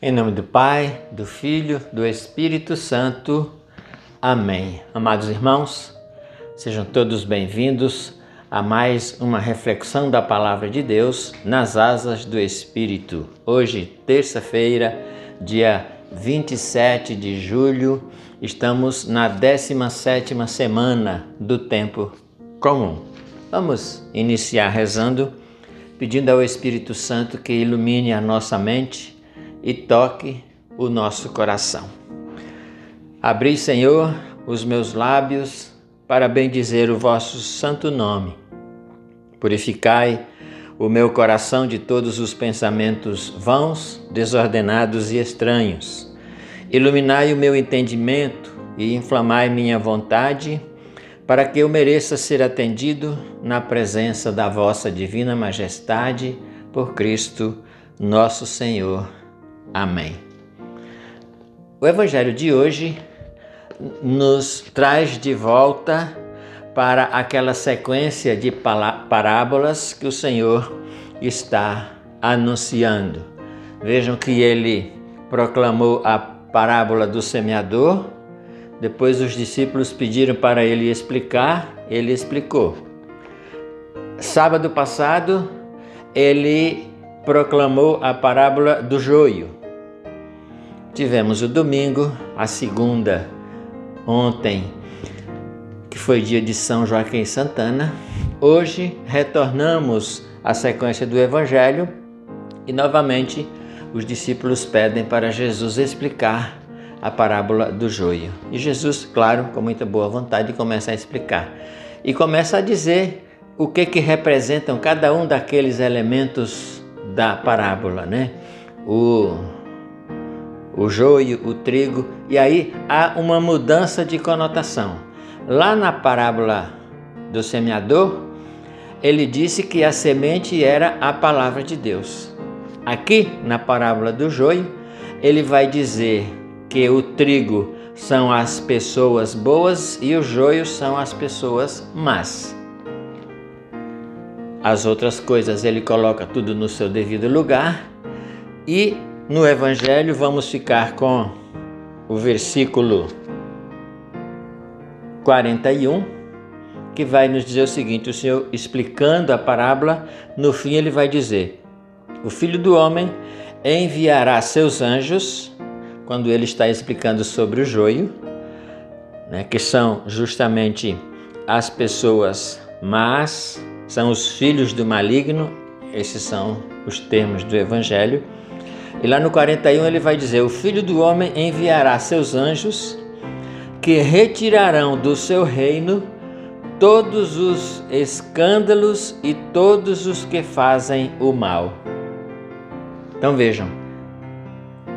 Em nome do Pai, do Filho, do Espírito Santo. Amém. Amados irmãos, sejam todos bem-vindos a mais uma reflexão da Palavra de Deus nas asas do Espírito. Hoje, terça-feira, dia 27 de julho, estamos na 17ª semana do tempo comum. Vamos iniciar rezando, pedindo ao Espírito Santo que ilumine a nossa mente e toque o nosso coração. Abri, Senhor, os meus lábios para bendizer o vosso santo nome. Purificai o meu coração de todos os pensamentos vãos, desordenados e estranhos. Iluminai o meu entendimento e inflamai minha vontade, para que eu mereça ser atendido na presença da vossa divina majestade, por Cristo nosso Senhor. Amém. O Evangelho de hoje nos traz de volta para aquela sequência de parábolas que o Senhor está anunciando. Vejam que ele proclamou a parábola do semeador, depois os discípulos pediram para ele explicar, ele explicou. Sábado passado, ele proclamou a parábola do joio. Tivemos o domingo, a segunda, ontem, que foi dia de São Joaquim Santana. Hoje retornamos à sequência do Evangelho e novamente os discípulos pedem para Jesus explicar a parábola do joio. E Jesus, claro, com muita boa vontade, começa a explicar. E começa a dizer o que representam cada um daqueles elementos da parábola, né? O joio, o trigo, e aí há uma mudança de conotação. Lá na parábola do semeador, ele disse que a semente era a palavra de Deus. Aqui, na parábola do joio, ele vai dizer que o trigo são as pessoas boas e o joio são as pessoas más. As outras coisas ele coloca tudo no seu devido lugar e no Evangelho vamos ficar com o versículo 41, que vai nos dizer o seguinte: o Senhor explicando a parábola, no fim ele vai dizer: o Filho do Homem enviará seus anjos, quando ele está explicando sobre o joio, né, que são justamente as pessoas más, são os filhos do maligno, esses são os termos do Evangelho. E lá no 41 ele vai dizer: o Filho do Homem enviará seus anjos que retirarão do seu reino todos os escândalos e todos os que fazem o mal. Então vejam,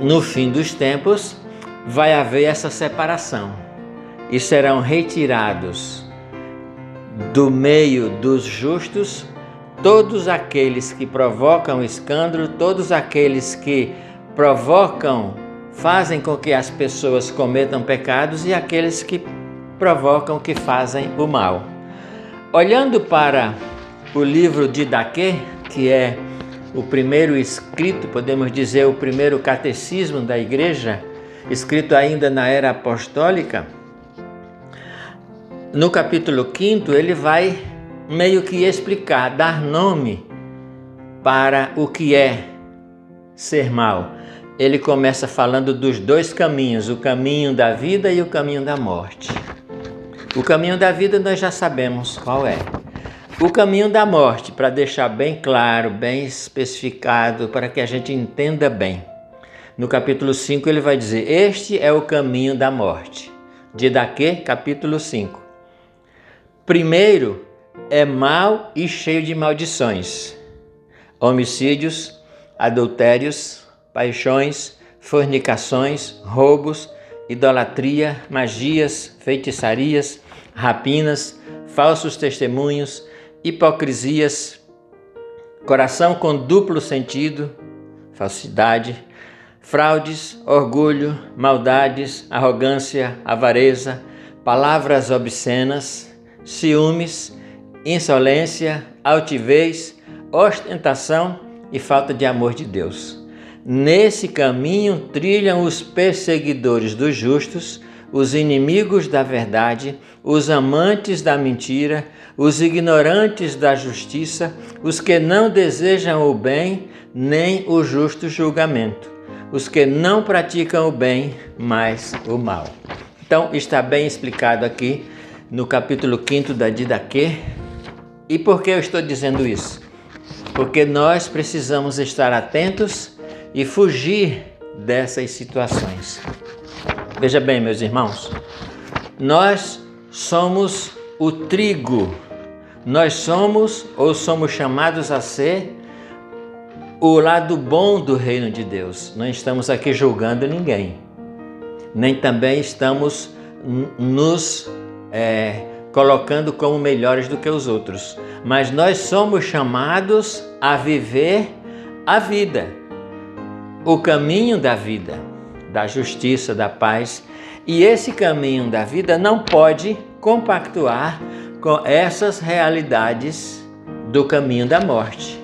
no fim dos tempos vai haver essa separação e serão retirados do meio dos justos todos aqueles que provocam escândalo, todos aqueles que fazem com que as pessoas cometam pecados e aqueles que provocam que fazem o mal. Olhando para o livro de Didaquê, que é o primeiro escrito, podemos dizer, o primeiro catecismo da igreja, escrito ainda na era apostólica, no capítulo 5 ele vai meio que explicar, dar nome para o que é ser mal. Ele começa falando dos dois caminhos, o caminho da vida e o caminho da morte. O caminho da vida nós já sabemos qual é. O caminho da morte, para deixar bem claro, bem especificado, para que a gente entenda bem. No capítulo 5 ele vai dizer: este é o caminho da morte. Didaquê, capítulo 5. Primeiro, é mau e cheio de maldições, homicídios, adultérios, paixões, fornicações, roubos, idolatria, magias, feitiçarias, rapinas, falsos testemunhos, hipocrisias, coração com duplo sentido, falsidade, fraudes, orgulho, maldades, arrogância, avareza, palavras obscenas, ciúmes, insolência, altivez, ostentação e falta de amor de Deus. Nesse caminho trilham os perseguidores dos justos, os inimigos da verdade, os amantes da mentira, os ignorantes da justiça, os que não desejam o bem nem o justo julgamento, os que não praticam o bem, mas o mal. Então, está bem explicado aqui no capítulo 5 da Didaquê. E por que eu estou dizendo isso? Porque nós precisamos estar atentos e fugir dessas situações. Veja bem, meus irmãos, nós somos o trigo, nós somos ou somos chamados a ser o lado bom do reino de Deus. Não estamos aqui julgando ninguém, nem também estamos nos colocando como melhores do que os outros, mas nós somos chamados a viver a vida, o caminho da vida, da justiça, da paz, e esse caminho da vida não pode compactuar com essas realidades do caminho da morte.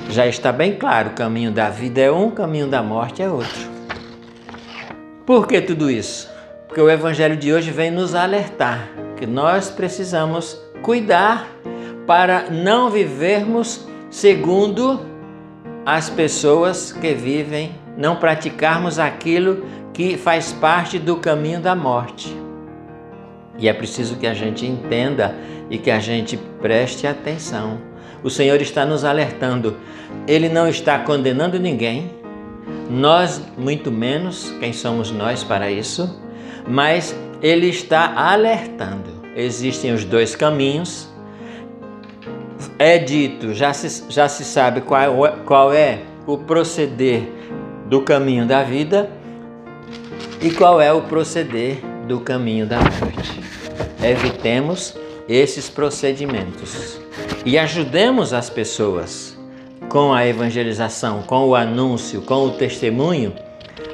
Já está bem claro, o caminho da vida é um, o caminho da morte é outro. Por que tudo isso? Porque o Evangelho de hoje vem nos alertar que nós precisamos cuidar para não vivermos segundo as pessoas que vivem, não praticarmos aquilo que faz parte do caminho da morte. E é preciso que a gente entenda e que a gente preste atenção. O Senhor está nos alertando. Ele não está condenando ninguém, nós muito menos, quem somos nós para isso, mas Ele está alertando. Existem os dois caminhos. É dito, já se sabe qual é o proceder do caminho da vida e qual é o proceder do caminho da morte. Evitemos esses procedimentos e ajudemos as pessoas com a evangelização, com o anúncio, com o testemunho,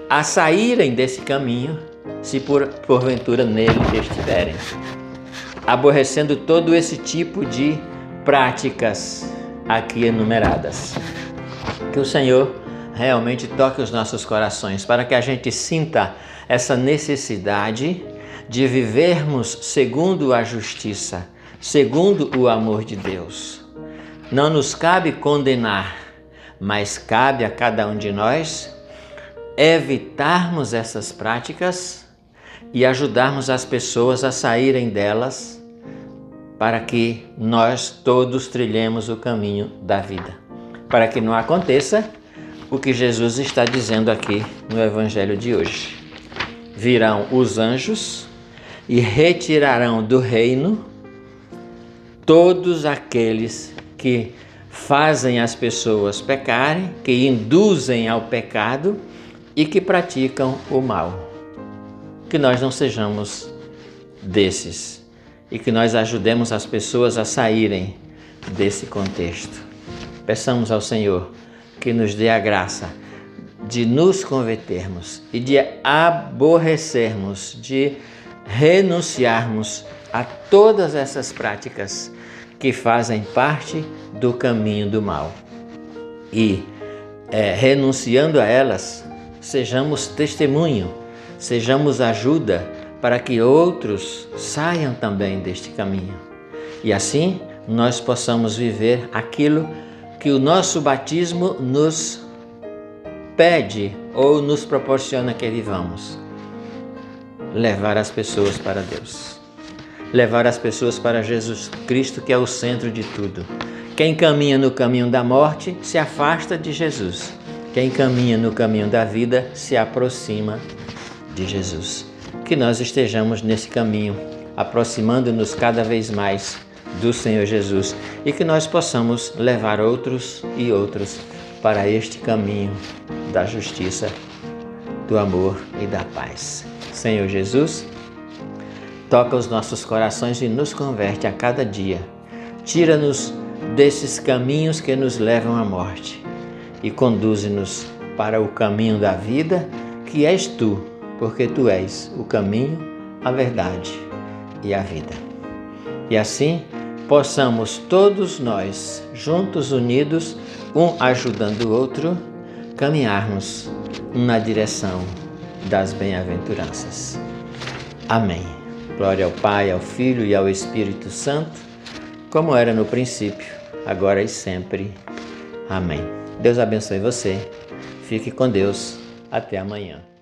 a saírem desse caminho, se porventura nele estiverem, aborrecendo todo esse tipo de práticas aqui enumeradas. Que o Senhor realmente toque os nossos corações para que a gente sinta essa necessidade de vivermos segundo a justiça, segundo o amor de Deus. Não nos cabe condenar, mas cabe a cada um de nós evitarmos essas práticas e ajudarmos as pessoas a saírem delas, para que nós todos trilhemos o caminho da vida, para que não aconteça o que Jesus está dizendo aqui no Evangelho de hoje. Virão os anjos e retirarão do reino todos aqueles que fazem as pessoas pecarem, que induzem ao pecado e que praticam o mal. Que nós não sejamos desses e que nós ajudemos as pessoas a saírem desse contexto. Peçamos ao Senhor que nos dê a graça de nos convertermos e de aborrecermos, de renunciarmos a todas essas práticas que fazem parte do caminho do mal. E renunciando a elas, sejamos testemunho, sejamos ajuda para que outros saiam também deste caminho. E assim nós possamos viver aquilo que o nosso batismo nos pede ou nos proporciona que vivamos. Levar as pessoas para Deus. Levar as pessoas para Jesus Cristo, que é o centro de tudo. Quem caminha no caminho da morte se afasta de Jesus. Quem caminha no caminho da vida se aproxima de Jesus. Que nós estejamos nesse caminho, aproximando-nos cada vez mais do Senhor Jesus e que nós possamos levar outros e outros para este caminho da justiça, do amor e da paz. Senhor Jesus, toca os nossos corações e nos converte a cada dia. Tira-nos desses caminhos que nos levam à morte e conduze-nos para o caminho da vida, que és Tu, porque Tu és o caminho, a verdade e a vida. E assim possamos todos nós, juntos, unidos, um ajudando o outro, caminharmos na direção das bem-aventuranças. Amém. Glória ao Pai, ao Filho e ao Espírito Santo, como era no princípio, agora e sempre. Amém. Deus abençoe você. Fique com Deus. Até amanhã.